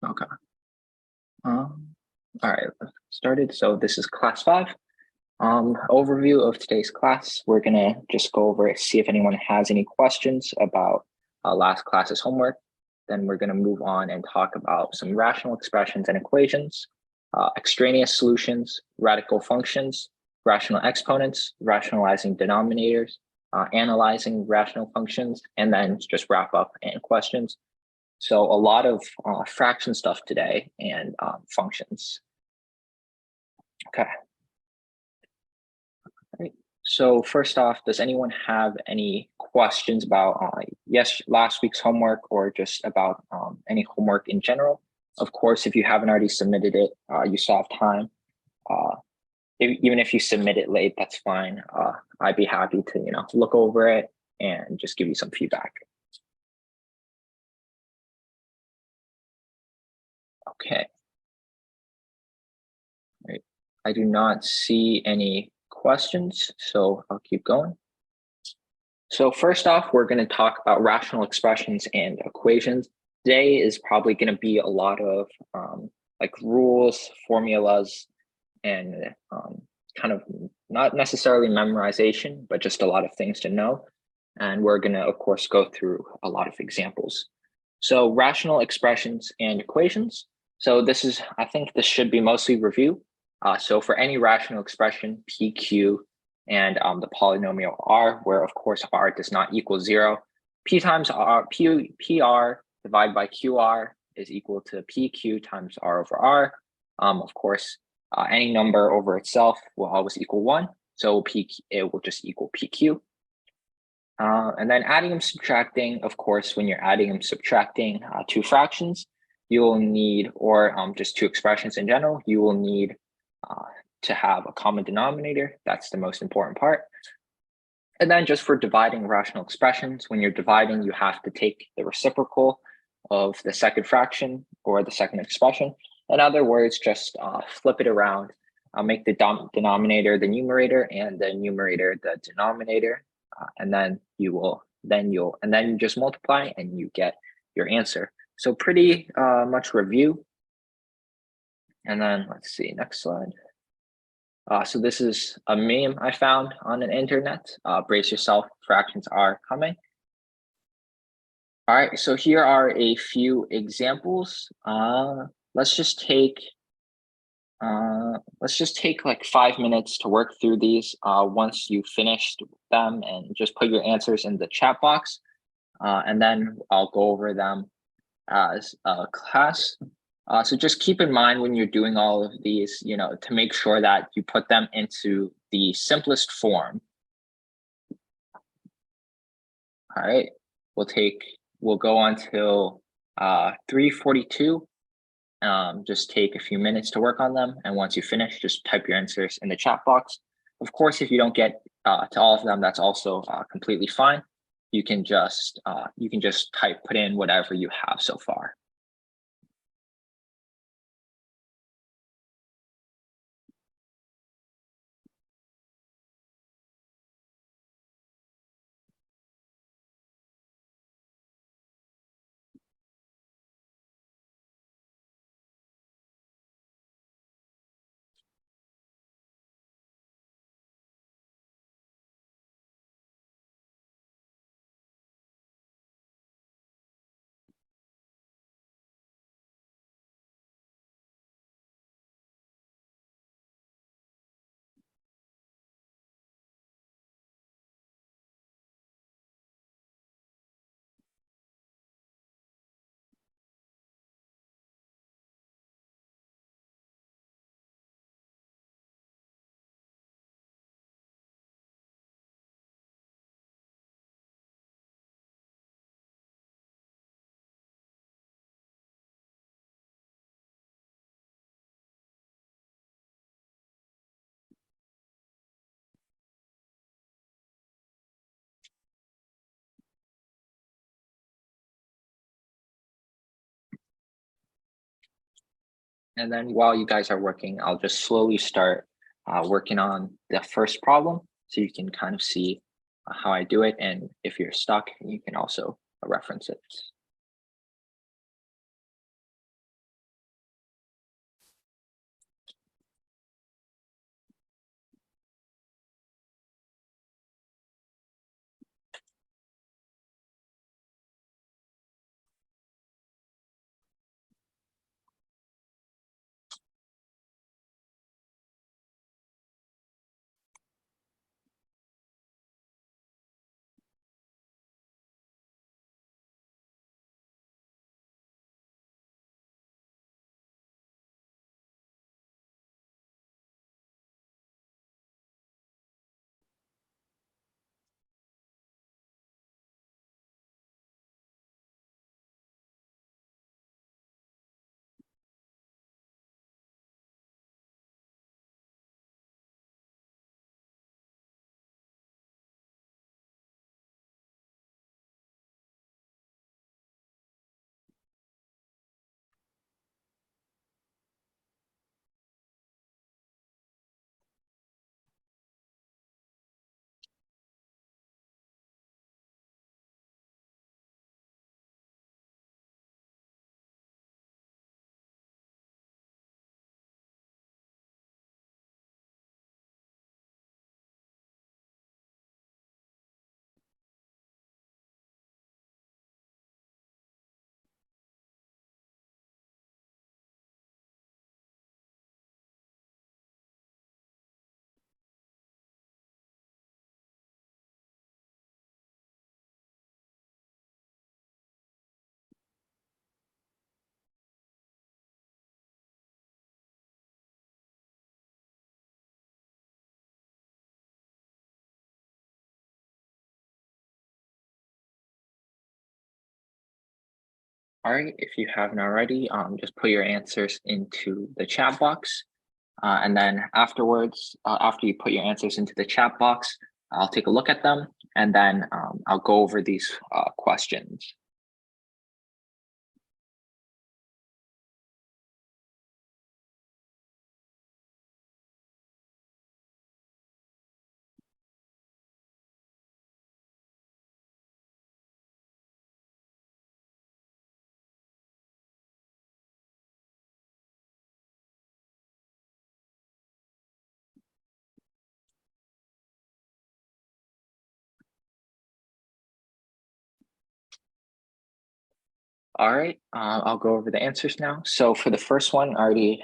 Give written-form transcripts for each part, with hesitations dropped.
Okay. All right, let's get started. So this is class 5. Overview of today's class. We're gonna just go over it, see if anyone has any questions about last class's homework. Then we're gonna move on and talk about some rational expressions and equations, extraneous solutions, radical functions, rational exponents, rationalizing denominators, analyzing rational functions, and then just wrap up and questions. So a lot of fraction stuff today and functions. Okay. Right. So first off, does anyone have any questions about last week's homework or just about any homework in general? Of course, if you haven't already submitted it, you still have time. Even if you submit it late, that's fine. I'd be happy to look over it and just give you some feedback. Okay. Right. I do not see any questions, so I'll keep going. So first off, we're going to talk about rational expressions and equations. Today is probably going to be a lot of like rules, formulas, and kind of not necessarily memorization, but just a lot of things to know. And we're going to, of course, go through a lot of examples. So rational expressions and equations. So I think this should be mostly review. So for any rational expression, PQ, and the polynomial R, where of course R does not equal 0, P times R, PR divided by QR is equal to PQ times R over R. Of course, any number over itself will always equal 1, so it will just equal PQ. And then adding and subtracting, of course, when you're adding and subtracting two fractions, you will need, or just two expressions in general, you will need to have a common denominator. That's the most important part. And then just for dividing rational expressions, when you're dividing, you have to take the reciprocal of the second fraction or the second expression. In other words, just flip it around. Make the denominator the numerator and the numerator the denominator. And then you just multiply and you get your answer. So pretty much review. And then let's see, next slide. So this is a meme I found on the internet. Brace yourself, fractions are coming. All right, so here are a few examples. Let's just take like 5 minutes to work through these. Once you've finished them, and just put your answers in the chat box, and then I'll go over them as a class. So just keep in mind when you're doing all of these, to make sure that you put them into the simplest form. All right, we'll go until 3:42. Just take a few minutes to work on them, and once you finish, just type your answers in the chat box. Of course, if you don't get to all of them, that's also completely fine. You can just put in whatever you have so far. And then while you guys are working, I'll just slowly start working on the first problem, so you can kind of see how I do it. And if you're stuck, you can also reference it. All right, if you haven't already, just put your answers into the chat box. And then afterwards, after you put your answers into the chat box, I'll take a look at them, and then I'll go over these questions. All right, I'll go over the answers now. So for the first one, I already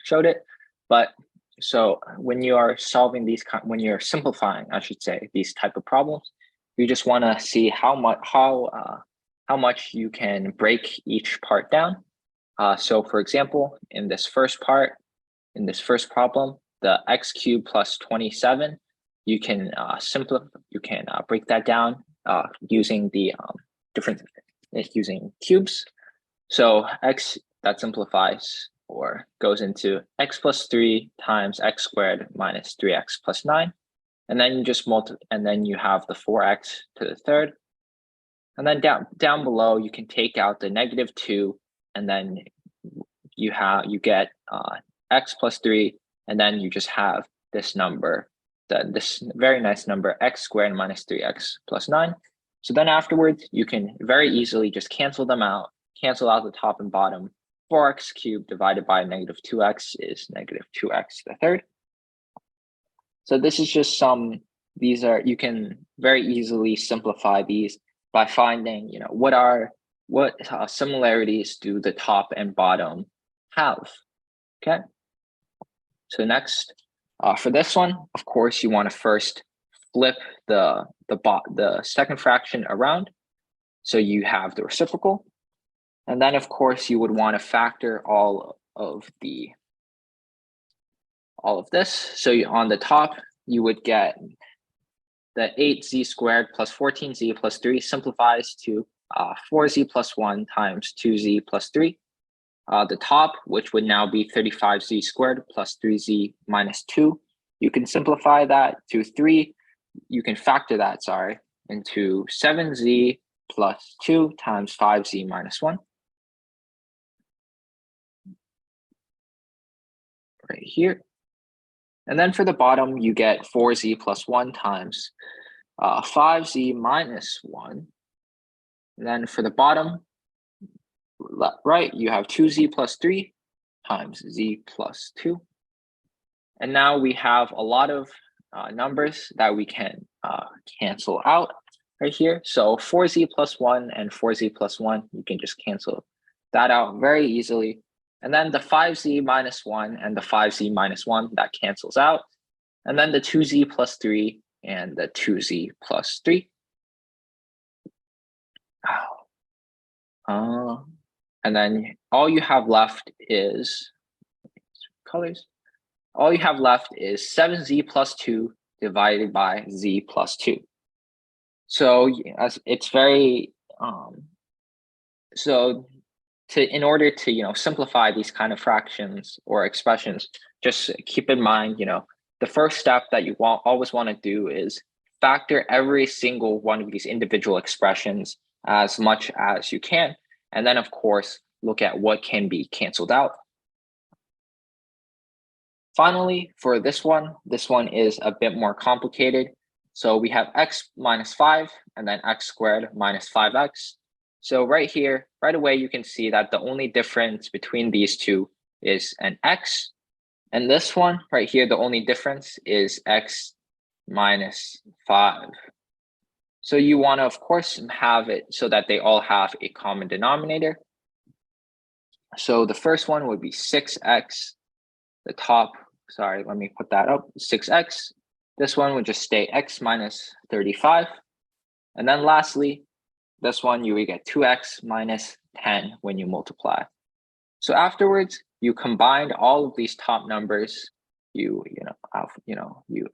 showed it, but so when you are solving these, when you're simplifying, I should say, these type of problems, you just want to see how much you can break each part down. So for example, in this first problem, the x cubed plus 27, you can break that down using the using cubes. So x, that simplifies or goes into x plus 3 times x squared minus 3x plus 9. And then you just and then you have the 4x to the third. And then down below, you can take out the -2, and then you get x plus 3, and then you just have this number, this very nice number, x squared minus 3x plus 9. So then afterwards, you can very easily just cancel them out, cancel out the top and bottom. 4x cubed divided by -2x is -2x to the third. So this is just you can very easily simplify these by finding, what similarities do the top and bottom have. Okay. So next, for this one, of course, you want to first flip the second fraction around, so you have the reciprocal, and then of course you would want to factor all of this. So on the top, you would get the 8z squared plus 14z plus 3 simplifies to 4z plus 1 times 2z plus 3. The top, which would now be 35z squared plus 3z minus 2, you can simplify that to 3. You can factor that, into 7z plus 2 times 5z minus 1. Right here. And then for the bottom, you get 4z plus 1 times 5z minus 1. And then for the bottom, right, you have 2z plus 3 times z plus 2. And now we have a lot of numbers that we can cancel out right here. So 4z plus 1 and 4z plus 1, you can just cancel that out very easily. And then the 5z minus 1 and the 5z minus 1, that cancels out. And then the 2z plus 3 and the 2z plus 3. And then all you have left is colors. All you have left is 7z plus 2 divided by z plus 2. So as it's very in order to simplify these kind of fractions or expressions, just keep in mind the first step that you always want to do is factor every single one of these individual expressions as much as you can, and then of course look at what can be canceled out. Finally, for this one is a bit more complicated. So we have x minus 5 and then x squared minus 5x. So right here, right away, you can see that the only difference between these two is an x. And this one right here, the only difference is x minus 5. So you want to, of course, have it so that they all have a common denominator. So the first one would be 6x. The top, let me put that up, 6x. This one would just stay x minus 35. And then lastly, this one, you would get 2x minus 10 when you multiply. So afterwards, you combine all of these top numbers, you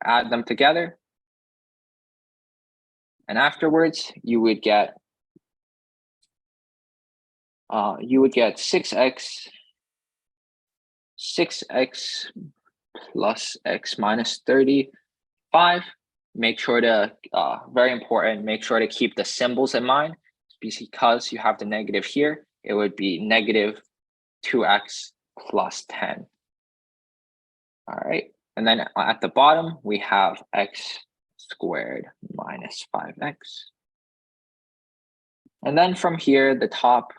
add them together. And afterwards, you would get you would get 6x plus x minus 35. Make sure to, very important, make sure to keep the symbols in mind, because you have the negative here. It would be negative 2x plus 10. All right, and then at the bottom, we have x squared minus 5x. And then from here, the top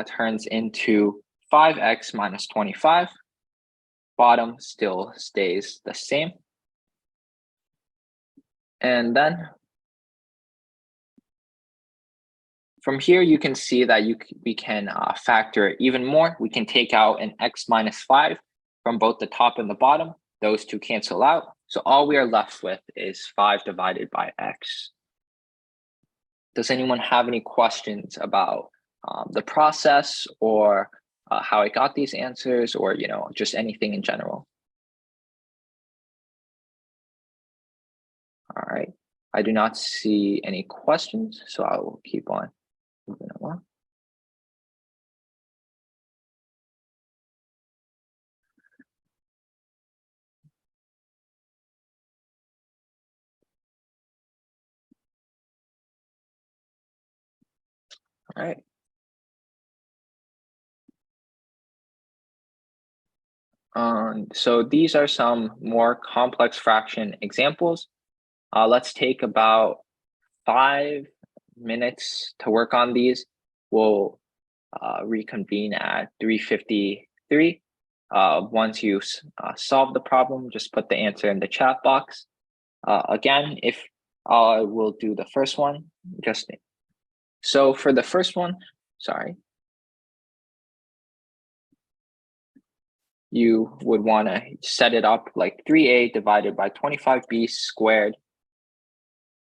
turns into 5x minus 25. Bottom still stays the same. And then from here, you can see that we can factor even more. We can take out an x minus 5 from both the top and the bottom. Those two cancel out. So all we are left with is 5 divided by x. Does anyone have any questions about the process, or how I got these answers, or just anything in general? All right, I do not see any questions, so I will keep on moving along. All right. So these are some more complex fraction examples. Let's take about 5 minutes to work on these. We'll reconvene at 3:53. Once you solve the problem, just put the answer in the chat box. Again, if I will do the first one, so for the first one, sorry, you would want to set it up like 3a divided by 25b squared.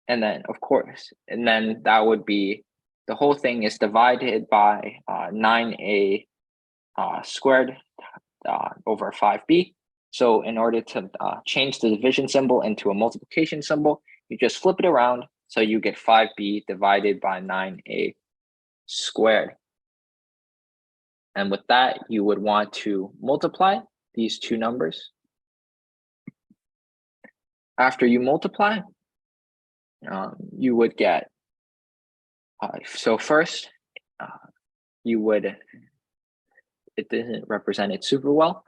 And then, of course, and then that would be, the whole thing is divided by 9a squared over 5b. So in order to change the division symbol into a multiplication symbol, you just flip it around. So you get 5b divided by 9a squared. And with that, you would want to multiply these two numbers. After you multiply, you would get, so first, you would, it didn't represent it super well,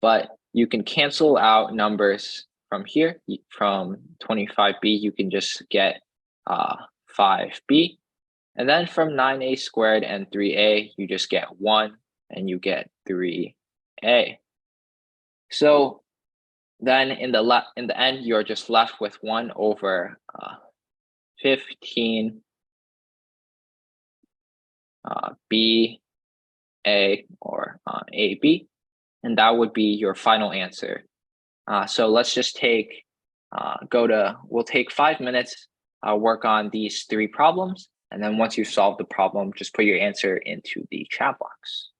but you can cancel out numbers from here. From 25b, you can just get 5b. And then from 9a squared and 3a, you just get 1 and you get 3a. So then in the end, you're just left with 1 over 15 b a, or ab, and that would be your final answer. So let's just take we'll take 5 minutes, work on these 3 problems, and then once you solve the problem, just put your answer into the chat box.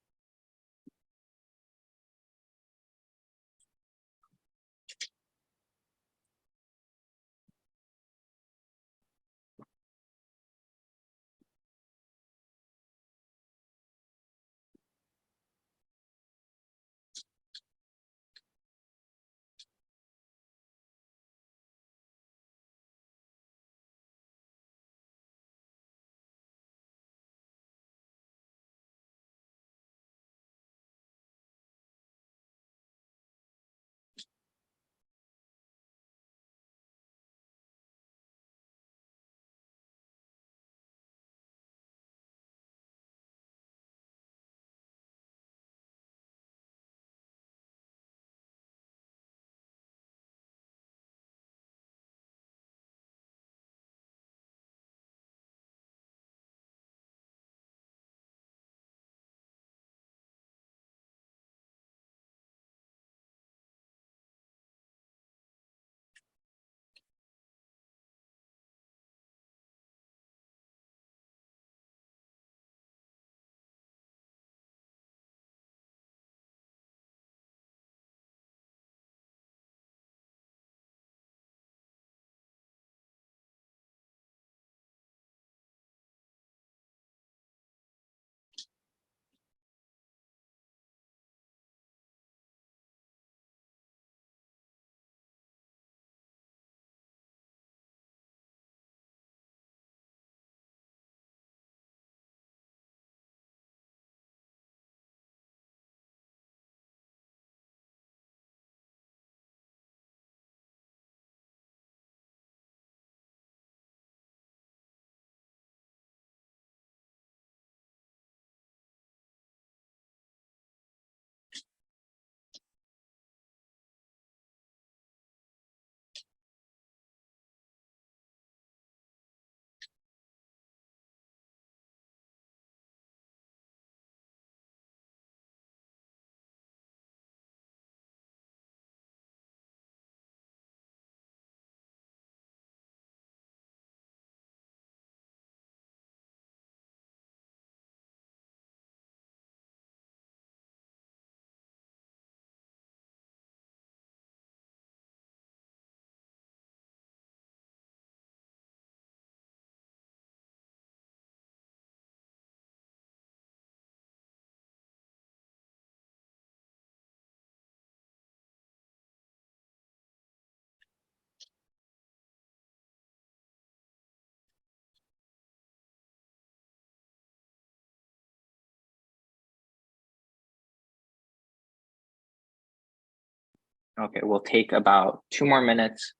Okay, we'll take about 2 more minutes.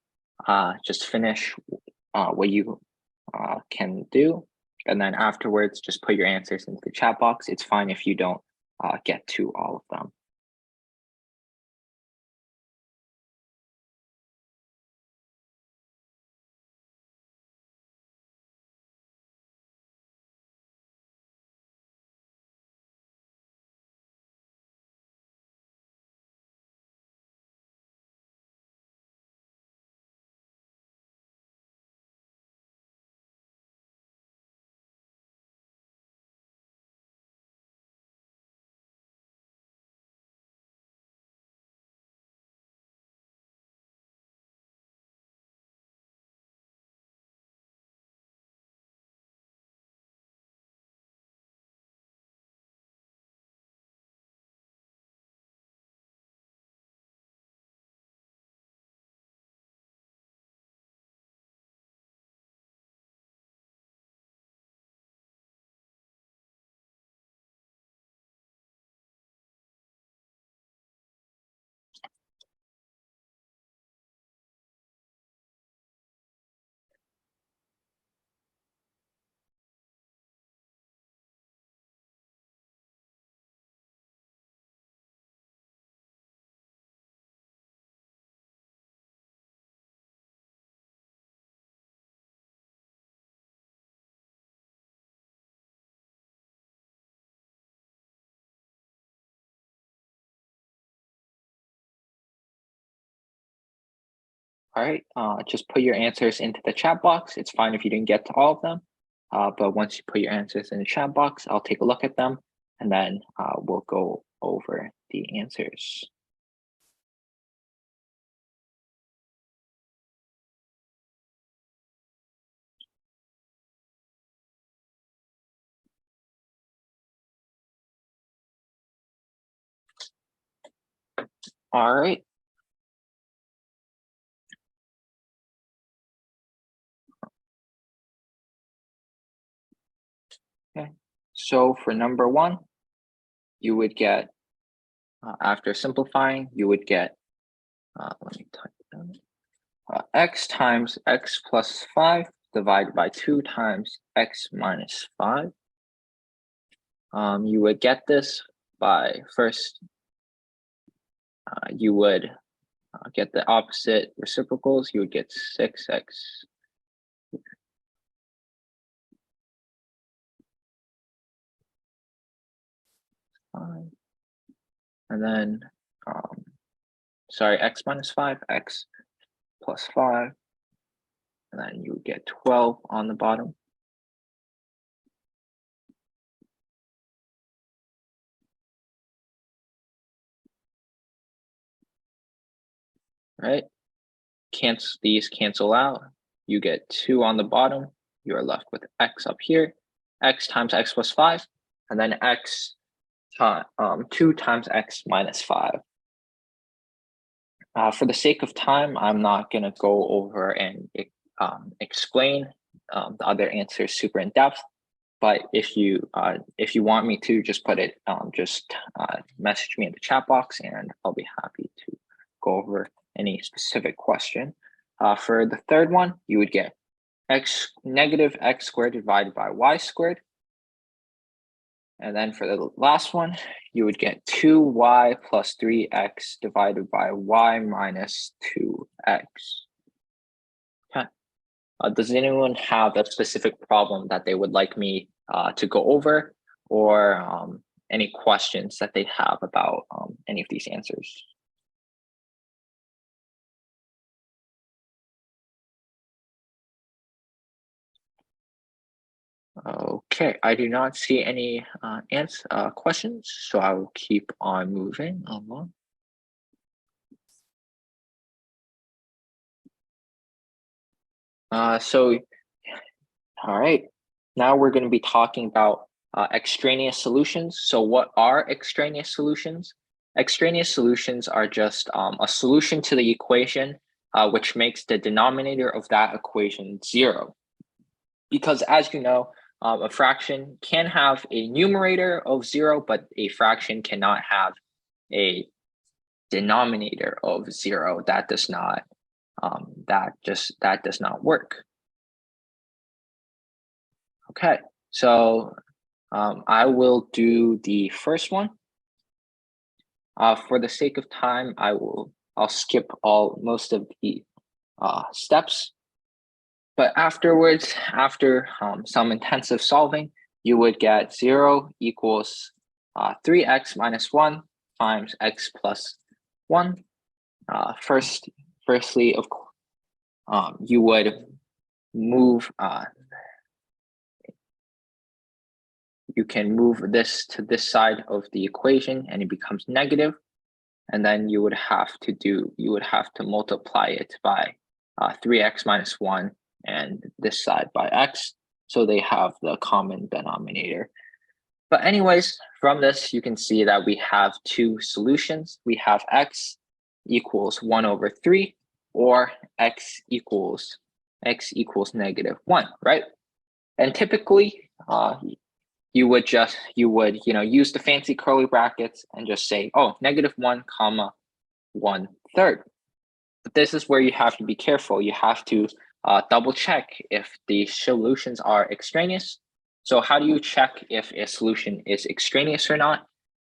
Just finish what you can do. And then afterwards, just put your answers into the chat box. It's fine if you don't get to all of them. All right, just put your answers into the chat box. It's fine if you didn't get to all of them, but once you put your answers in the chat box, I'll take a look at them, and then we'll go over the answers. All right. Okay, so for number 1, you would get, after simplifying, you would get, let me type it down. X times x plus 5 divided by 2 times x minus 5. You would get this by first, you would get the opposite reciprocals. You would get 6x and then sorry, x minus 5, x plus 5, and then you would get 12 on the bottom. Right? These cancel out. You get 2 on the bottom. You are left with x up here, x times x plus 5, and then x 2 times x minus 5. For the sake of time, I'm not going to go over and explain the other answers super in depth. But if you want me to, just put it, message me in the chat box, and I'll be happy to go over any specific question. For the third one, you would get negative x squared divided by y squared. And then for the last one, you would get 2y plus 3x divided by y minus 2x. Okay. Does anyone have a specific problem that they would like me to go over, or any questions that they have about any of these answers? Okay, I do not see any questions, so I will keep on moving along. All right, now we're going to be talking about extraneous solutions. So what are extraneous solutions? Extraneous solutions are just a solution to the equation, which makes the denominator of that equation 0. Because as you know, a fraction can have a numerator of 0, but a fraction cannot have a denominator of 0. That does not work. Okay, so I will do the first one. For the sake of time, I'll skip most of the steps. But afterwards, after some intensive solving, you would get 0 equals 3x minus 1 times x plus 1. Firstly, of course, you would move. You can move this to this side of the equation, and it becomes negative. And then you would have to multiply it by 3x minus 1 and this side by x, so they have the common denominator. But anyways, from this, you can see that we have two solutions. We have x equals 1 over 3, or x equals -1, right? And typically, you would use the fancy curly brackets and just say, oh, -1 comma 1/3. But this is where you have to be careful. You have to double check if the solutions are extraneous. So how do you check if a solution is extraneous or not?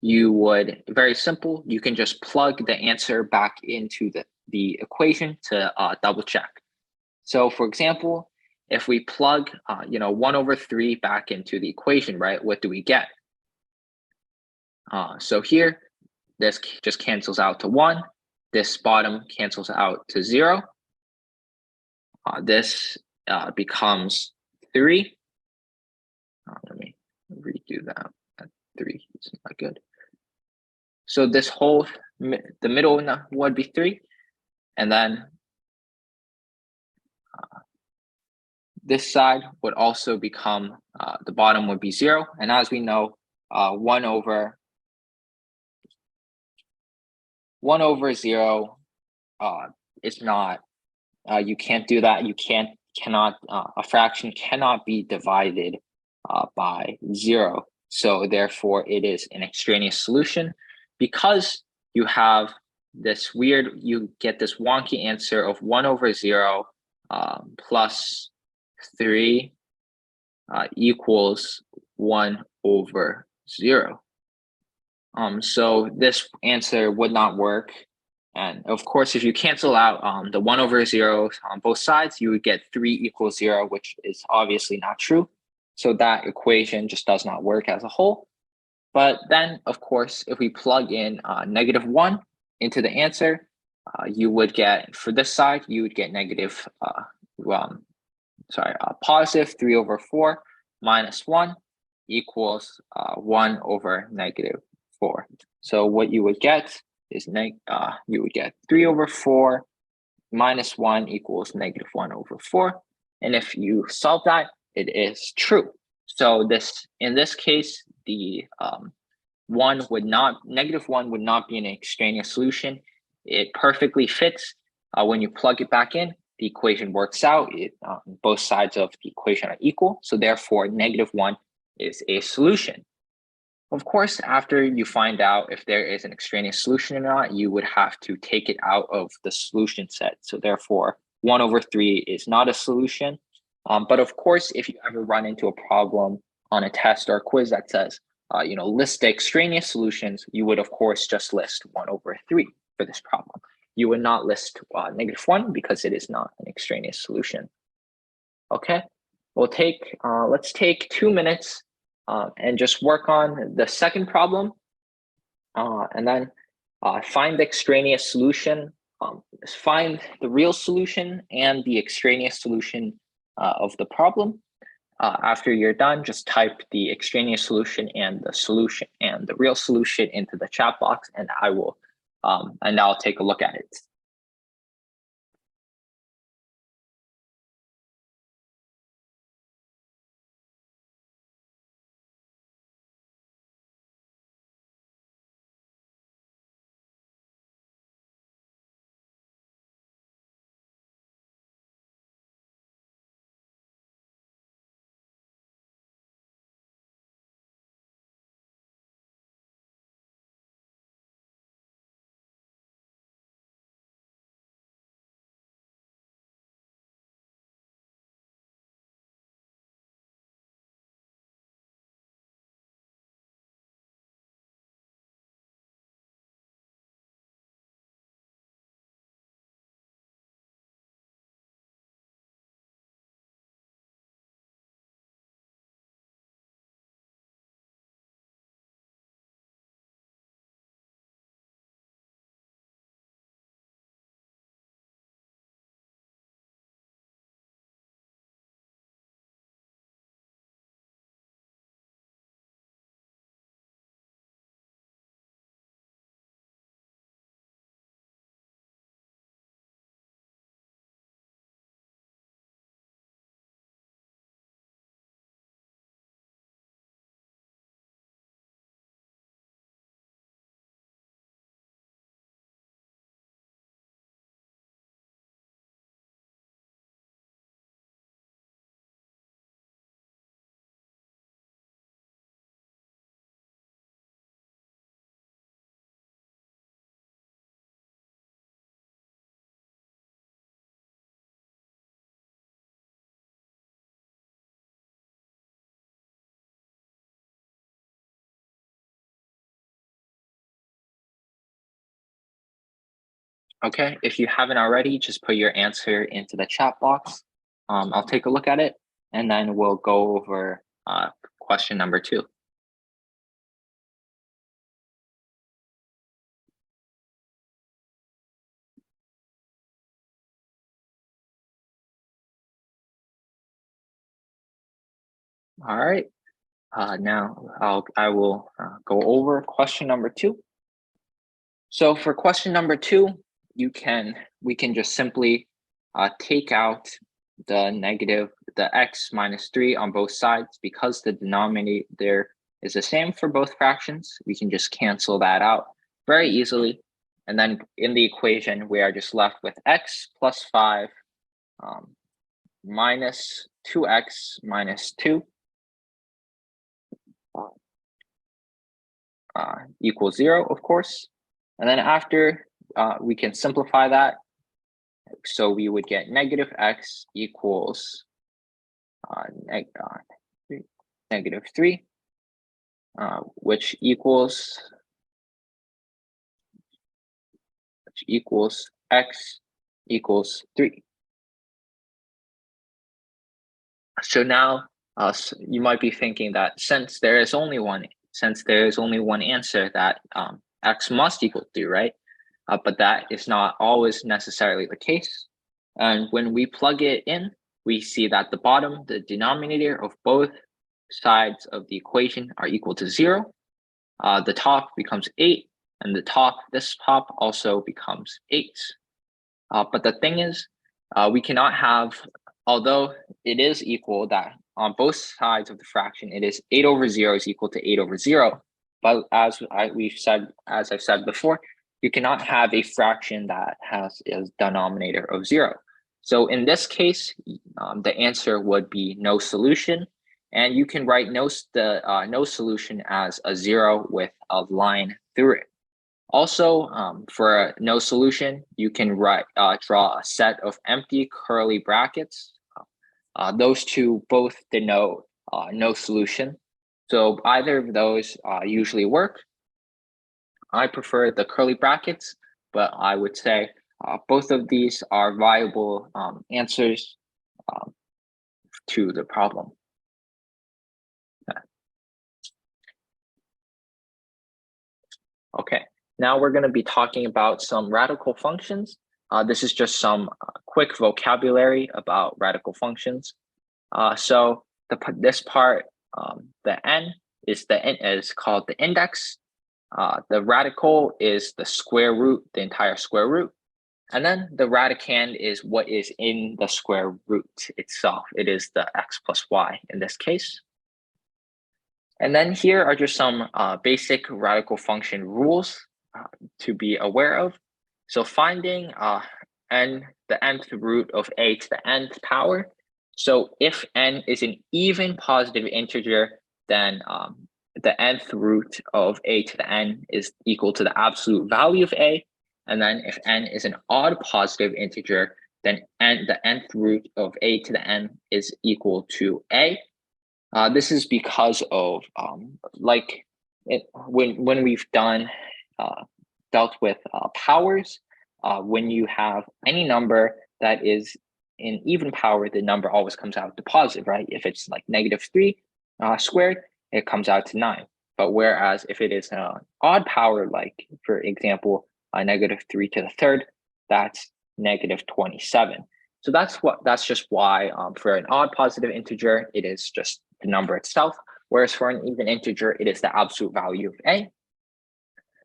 Very simple, you can just plug the answer back into the equation to double check. So for example, if we plug 1 over 3 back into the equation, right, what do we get? So here, this just cancels out to 1. This bottom cancels out to 0. This becomes 3. Let me redo that. 3 is not good. So this whole, the middle would be 3. And then this side would also become, the bottom would be 0. And as we know, 1 over 0 is not, you can't do that. A fraction cannot be divided by 0. So therefore it is an extraneous solution, because you have this you get this wonky answer of 1 over 0 plus 3 equals 1 over 0. So this answer would not work. And of course, if you cancel out the 1 over 0 on both sides, you would get 3 equals 0, which is obviously not true. So that equation just does not work as a whole. But then, of course, if we plug in -1 into the answer, you would get, for this side, you would get positive 3 over 4 minus 1 equals 1 over -4. So what you would get is you would get 3 over 4 minus 1 equals -1 over 4. And if you solve that, it is true. So in this case, the -1 would not be an extraneous solution. It perfectly fits. When you plug it back in, the equation works out. Both sides of the equation are equal. So therefore, -1 is a solution. Of course, after you find out if there is an extraneous solution or not, you would have to take it out of the solution set. So therefore, 1 over 3 is not a solution. But of course, if you ever run into a problem on a test or a quiz that says, list the extraneous solutions, you would, of course, just list 1 over 3 for this problem. You would not list -1 because it is not an extraneous solution. Okay, let's take 2 minutes and just work on the second problem, and then find the extraneous solution, find the real solution and the extraneous solution of the problem. After you're done, just type the extraneous solution and the real solution into the chat box, and I'll take a look at it. Okay, if you haven't already, just put your answer into the chat box. I'll take a look at it, and then we'll go over question number 2. All right, now I will go over question number 2. So for question number 2, we can just simply take out the x minus 3 on both sides. Because the denominator is the same for both fractions, we can just cancel that out very easily. And then in the equation, we are just left with x plus 5 minus 2x minus 2 equals 0, of course. And then after, we can simplify that. So we would get negative x equals negative 3, which equals x equals 3. So now you might be thinking that since there is only one answer, that x must equal 3, right? But that is not always necessarily the case. And when we plug it in, we see that the denominator of both sides of the equation are equal to 0. The top becomes 8, and this top also becomes 8. But the thing is, we cannot have, although it is equal that on both sides of the fraction, it is 8 over 0 is equal to 8 over 0. But as I've said before, you cannot have a fraction that has a denominator of 0. So in this case, the answer would be no solution. And you can write no solution as a 0 with a line through it. Also, for a no solution, you can draw a set of empty curly brackets. Those two both denote no solution. So either of those usually work. I prefer the curly brackets, but I would say both of these are viable answers to the problem. Okay, now we're going to be talking about some radical functions. This is just some quick vocabulary about radical functions. So this part, the n is called the index. The radical is the square root, the entire square root. And then the radicand is what is in the square root itself. It is the x plus y in this case. And then here are just some basic radical function rules to be aware of. So finding the nth root of a to the nth power. So if n is an even positive integer, then the nth root of a to the n is equal to the absolute value of a. And then if n is an odd positive integer, then the nth root of a to the n is equal to a. This is because of when we've dealt with powers, when you have any number that is in even power, the number always comes out to positive, right? If it's like negative 3 squared, it comes out to 9. But whereas if it is an odd power, like for example, negative 3 to the third, that's negative 27. So that's just why for an odd positive integer, it is just the number itself, whereas for an even integer, it is the absolute value of a.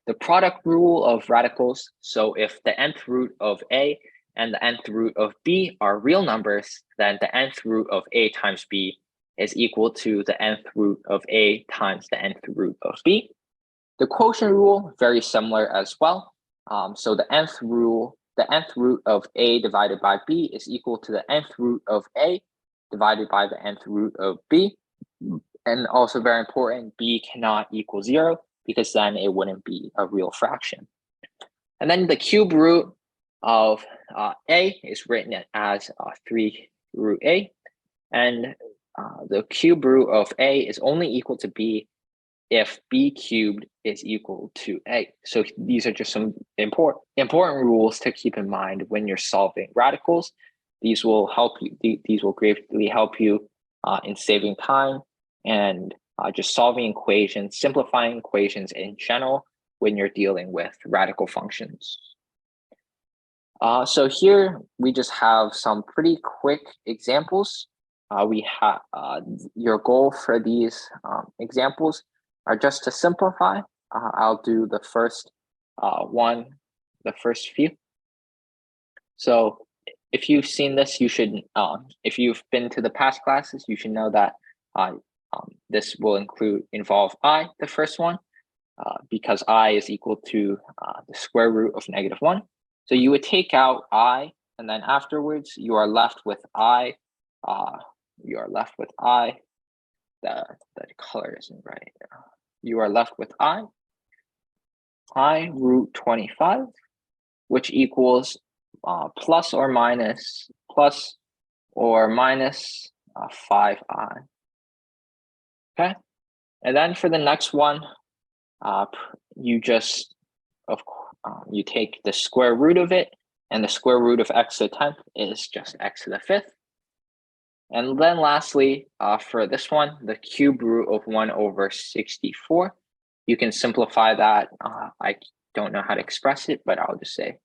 The product rule of radicals. So if the nth root of a and the nth root of b are real numbers, then the nth root of a times b is equal to the nth root of a times the nth root of b. The quotient rule, very similar as well. So the nth root of a divided by b is equal to the nth root of a divided by the nth root of b. And also very important, b cannot equal 0 because then it wouldn't be a real fraction. And then the cube root of a is written as 3 root a. And the cube root of a is only equal to b if b cubed is equal to a. So these are just some important rules to keep in mind when you're solving radicals. These will help you. These will greatly help you in saving time and just solving equations, simplifying equations in general when you're dealing with radical functions. So here we just have some pretty quick examples. We have your goal for these examples are just to simplify. I'll do the first the first few. So if you've seen this, you should, if you've been to the past classes, you should know that this will involve I, the first one, because I is equal to the square root of -1. So you would take out I, and then afterwards you are left with I. The color isn't right. You are left with I root 25, which equals plus or minus 5I. Okay, and then for the next one, you just you take the square root of it, and the square root of x to the 10th is just x to the 5th. And then lastly, for this one, the cube root of 1/64. You can simplify that. I don't know how to express it, but I'll just say,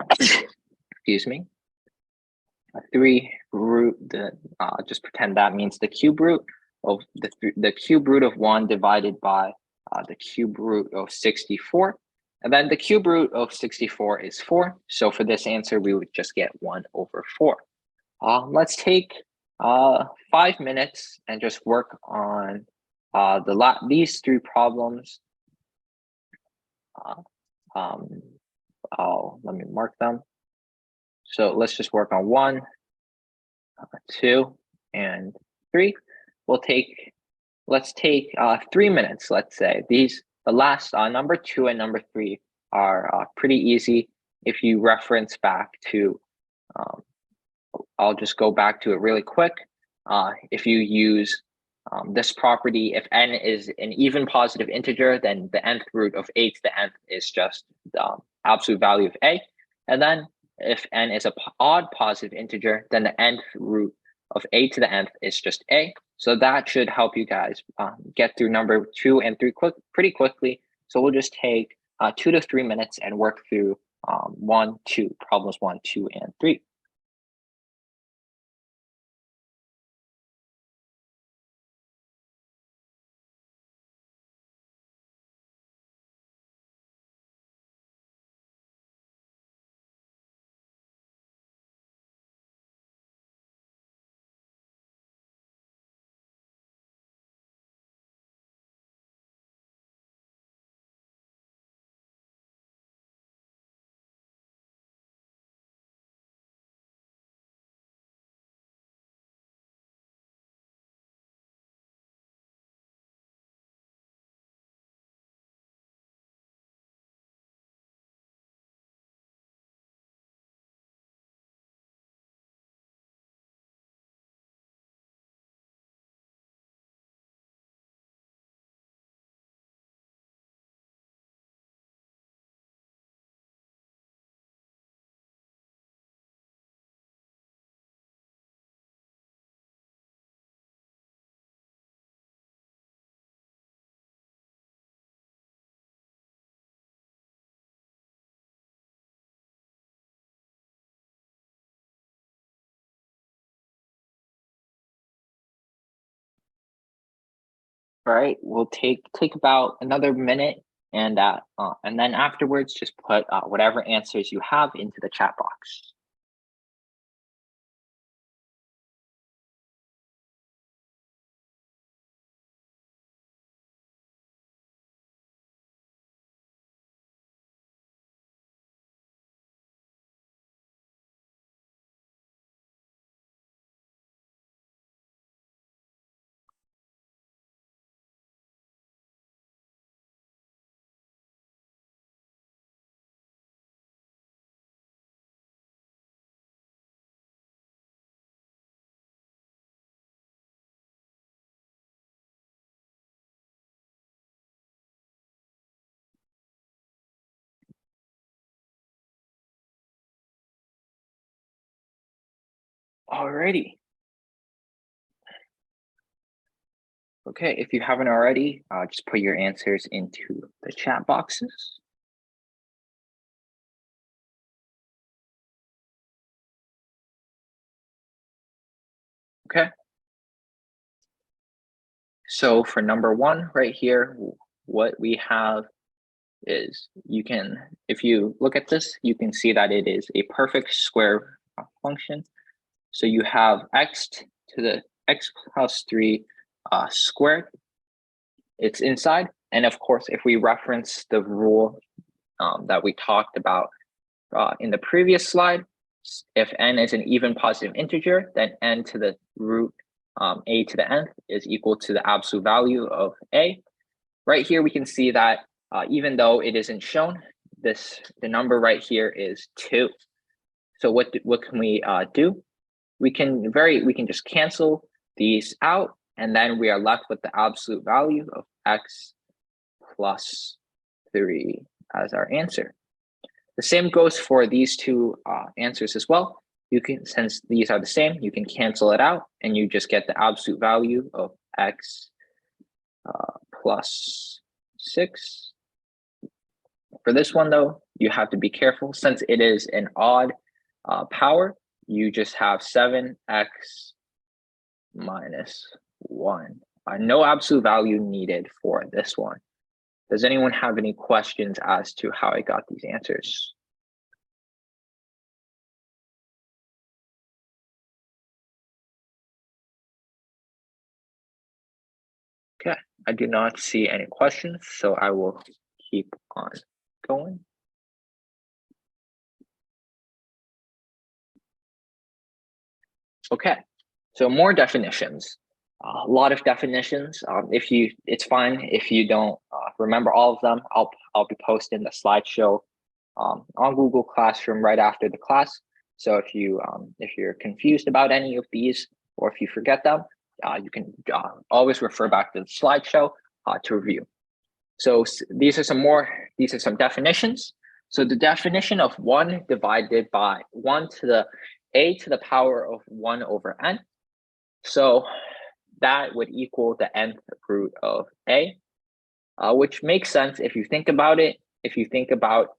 excuse me, 3 root, just pretend that means the cube root of the cube root of 1 divided by the cube root of 64. And then the cube root of 64 is 4. So for this answer, we would just get 1/4. Let's take 5 minutes and just work on these 3 problems. Let me mark them. So let's just work on 1, 2, and 3. Let's take 3 minutes. Let's say the last number 2 and number 3 are pretty easy. If you reference back to, I'll just go back to it really quick. If you use this property, if n is an even positive integer, then the nth root of a to the nth is just the absolute value of a. And then if n is an odd positive integer, then the nth root of a to the nth is just a. So that should help you guys get through number 2 and 3 pretty quickly. So we'll just take 2 to 3 minutes and work through problems 1, 2, and 3. All right, we'll take about another minute, and then afterwards, just put whatever answers you have into the chat box. Alrighty. Okay, if you haven't already, just put your answers into the chat boxes. Okay. So for number one right here, what we have is if you look at this, you can see that it is a perfect square function. So you have x to the x plus 3 squared. It's inside. And of course, if we reference the rule that we talked about in the previous slide, if n is an even positive integer, then n to the root a to the nth is equal to the absolute value of a. Right here, we can see that even though it isn't shown, the number right here is 2. So what can we do? We can just cancel these out, and then we are left with the absolute value of x plus 3 as our answer. The same goes for these two answers as well. You can, since these are the same, you can cancel it out, and you just get the absolute value of x plus 6. For this one, though, you have to be careful. Since it is an odd power, you just have 7x minus 1. No absolute value needed for this one. Does anyone have any questions as to how I got these answers? Okay, I do not see any questions, so I will keep on going. Okay, so more definitions. A lot of definitions. It's fine if you don't remember all of them. I'll be posting the slideshow on Google Classroom right after the class. So if you're confused about any of these, or if you forget them, you can always refer back to the slideshow to review. So these are some definitions. So the definition of 1 divided by 1 to the a to the power of 1 over n. So that would equal the nth root of a, which makes sense if you think about it. If you think about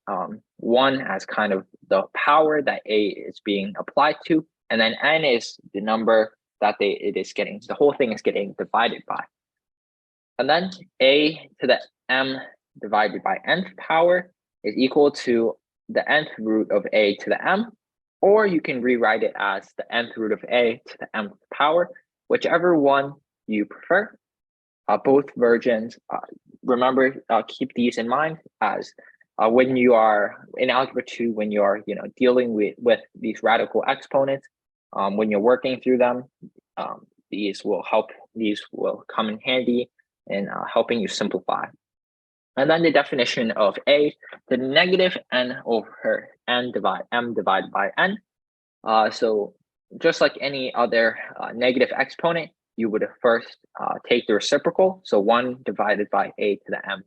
1 as kind of the power that a is being applied to, and then n is the number that the whole thing is getting divided by. And then a to the m divided by nth power is equal to the nth root of a to the m, or you can rewrite it as the nth root of a to the mth power, whichever one you prefer. Both versions, remember, keep these in mind as when you are in Algebra 2, when you are dealing with these radical exponents, when you're working through them, these will come in handy in helping you simplify. And then the definition of a, the negative n over m divided by n. So just like any other negative exponent, you would first take the reciprocal. So 1 divided by a to the m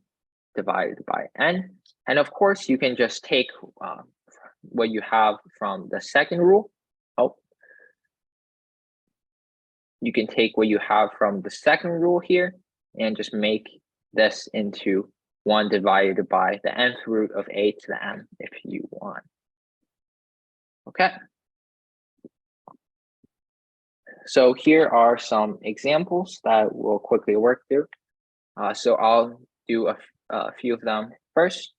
divided by n. And of course, you can just take what you have from the second rule. You can take what you have from the second rule here and just make this into 1 divided by the nth root of a to the m if you want. Okay. So here are some examples that we'll quickly work through. So I'll do a few of them first.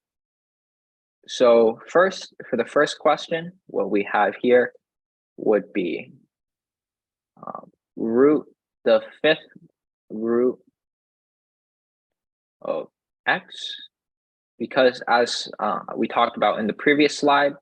So for the first question, what we have here would be root the 5th root of x, because as we talked about in the previous slide,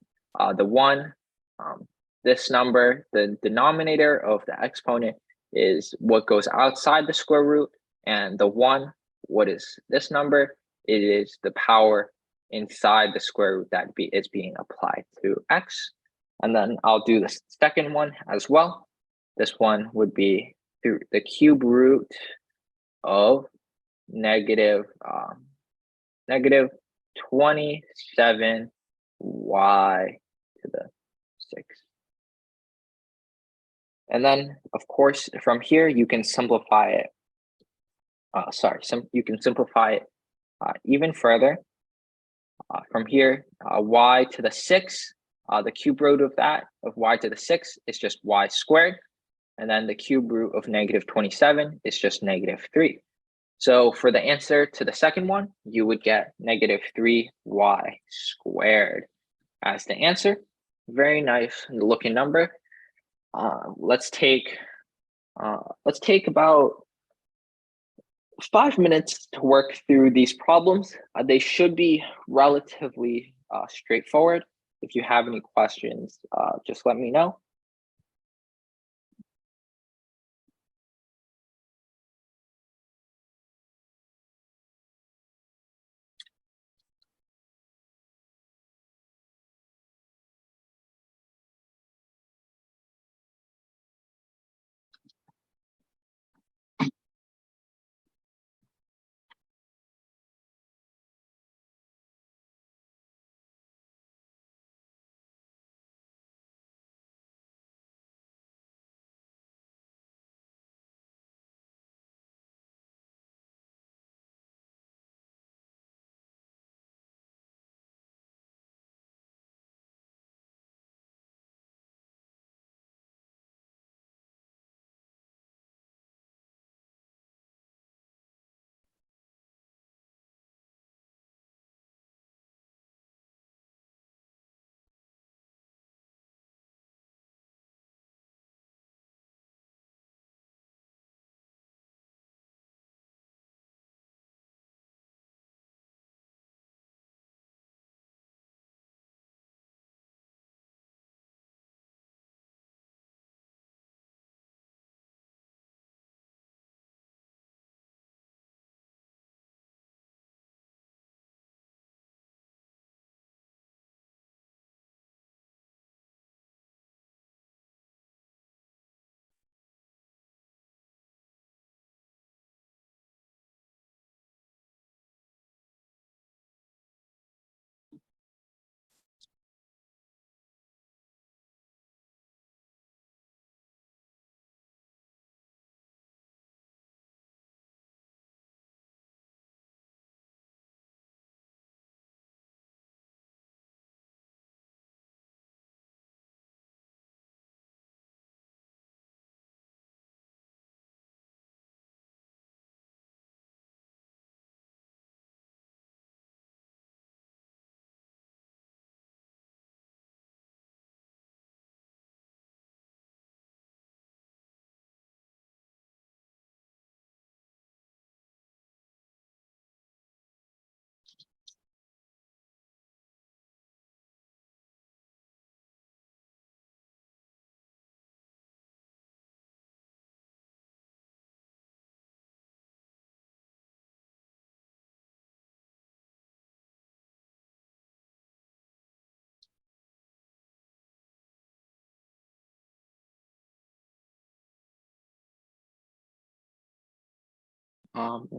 this number, the denominator of the exponent is what goes outside the square root, and the 1, what is this number? It is the power inside the square root that is being applied to x. And then I'll do the second one as well. This one would be the cube root of negative 27y to the 6. And then, of course, from here, you can simplify it. You can simplify it even further. From here, y to the 6, the cube root of y to the 6 is just y squared. And then the cube root of -27 is just -3. So for the answer to the second one, you would get -3y squared as the answer. Very nice looking number. Let's take about 5 minutes to work through these problems. They should be relatively straightforward. If you have any questions, just let me know.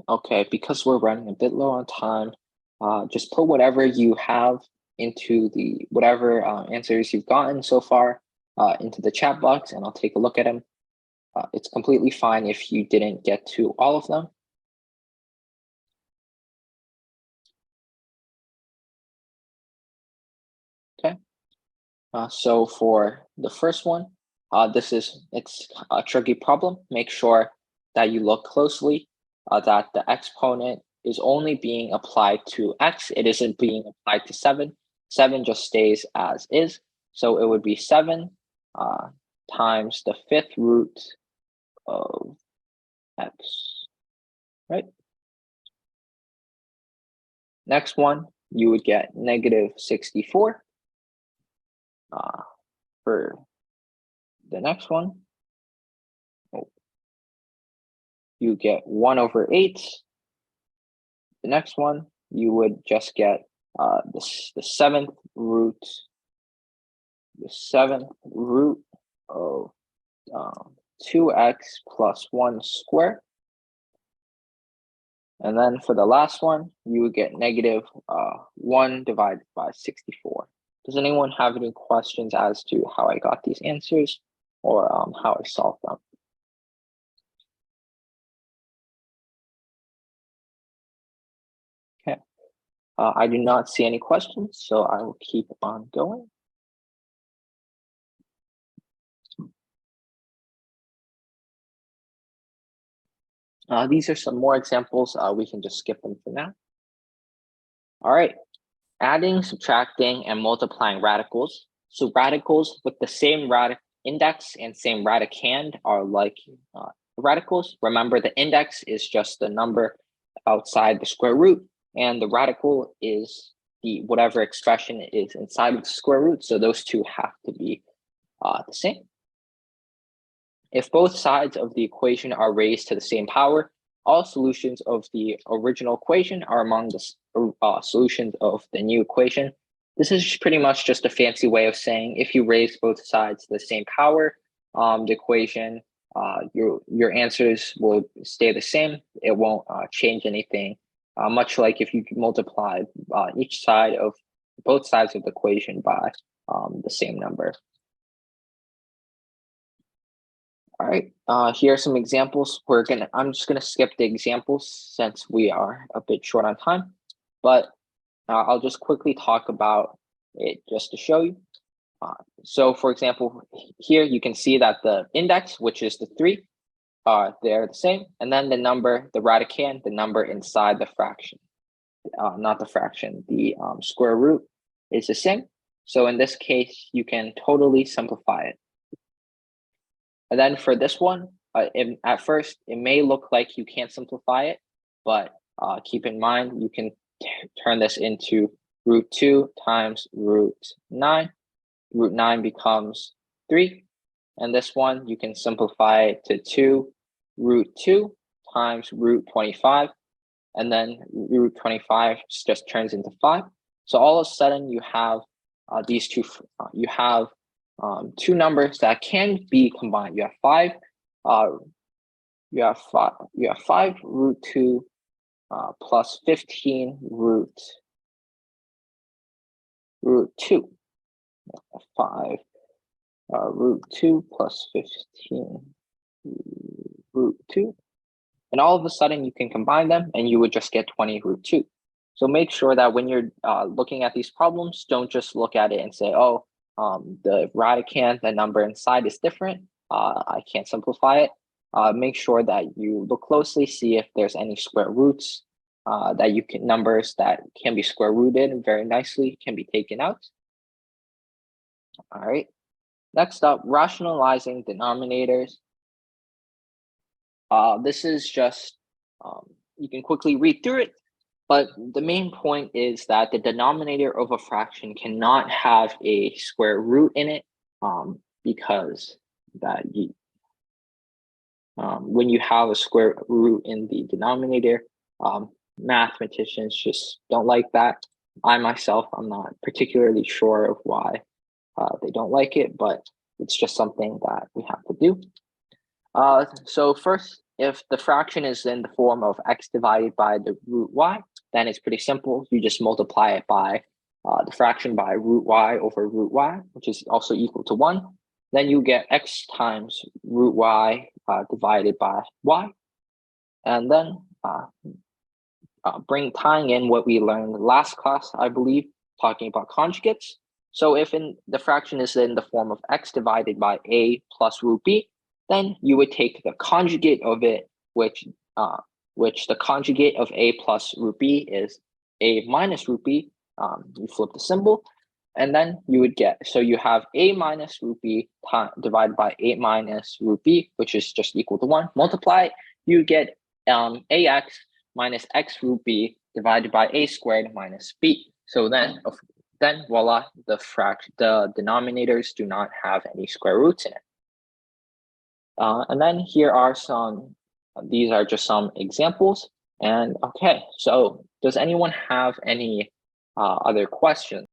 Okay, because we're running a bit low on time, just put whatever you have into whatever answers you've gotten so far into the chat box, and I'll take a look at them. It's completely fine if you didn't get to all of them. Okay. So for the first one, it's a tricky problem. Make sure that you look closely, that the exponent is only being applied to x. It isn't being applied to 7. 7 just stays as is. So it would be 7 times the 5th root of x, right? Next one, you would get -64. For the next one, you get 1/8. The next one, you would just get the seventh root of 2x plus 1 squared. And then for the last one, you would get -1 divided by 64. Does anyone have any questions as to how I got these answers? or how I solve them. Okay, I do not see any questions, so I will keep on going. These are some more examples. We can just skip them for now. All right, adding, subtracting, and multiplying radicals. So radicals with the same radical index and same radicand are like radicals. Remember, the index is just the number outside the square root, and the radical is the whatever expression is inside of the square root. So those two have to be the same. If both sides of the equation are raised to the same power, all solutions of the original equation are among the solutions of the new equation. This is pretty much just a fancy way of saying if you raise both sides to the same power, the equation, your answers will stay the same. It won't change anything. Much like if you multiply each side of both sides of the equation by the same number. All right, here are some examples. I'm just gonna skip the examples since we are a bit short on time, but I'll just quickly talk about it just to show you. So for example, here you can see that the index, which is the 3, they're the same. And then the number, the radicand, the number inside the fraction, not the fraction, the square root is the same. So in this case, you can totally simplify it. And then for this one, at first, it may look like you can't simplify it, but keep in mind, you can turn this into root 2 times root 9. Root 9 becomes 3. And this one, you can simplify it to 2 root 2 times root 25. And then root 25 just turns into 5. So all of a sudden, you have these two, you have two numbers that can be combined. You have 5 root 2 plus 15 root 2. 5 root 2 plus 15 root 2. And all of a sudden you can combine them and you would just get 20 root 2. So make sure that when you're looking at these problems, don't just look at it and say, oh, the radicand, the number inside is different. I can't simplify it. Make sure that you look closely, see if there's any square roots that you can, numbers that can be square rooted very nicely can be taken out. All right. Next up, rationalizing denominators. This is just, you can quickly read through it, but the main point is that the denominator of a fraction cannot have a square root in it, because that when you have a square root in the denominator, mathematicians just don't like that. I myself, I'm not particularly sure of why they don't like it, but it's just something that we have to do. So first, if the fraction is in the form of x divided by the root y, then it's pretty simple. You just multiply it by the fraction by root y over root y, which is also equal to 1. Then you get x times root y divided by y. And then tying in what we learned last class, I believe, talking about conjugates. So if the fraction is in the form of x divided by a plus root b, then you would take the conjugate of it, which the conjugate of a plus root b is a minus root b. You flip the symbol, and then you would get, so you have a minus root b divided by a minus root b, which is just equal to 1. Multiply, you get ax minus x root b divided by a squared minus b. So then voila, the denominators do not have any square roots in it. And then here are these are just some examples. And okay, so does anyone have any other questions?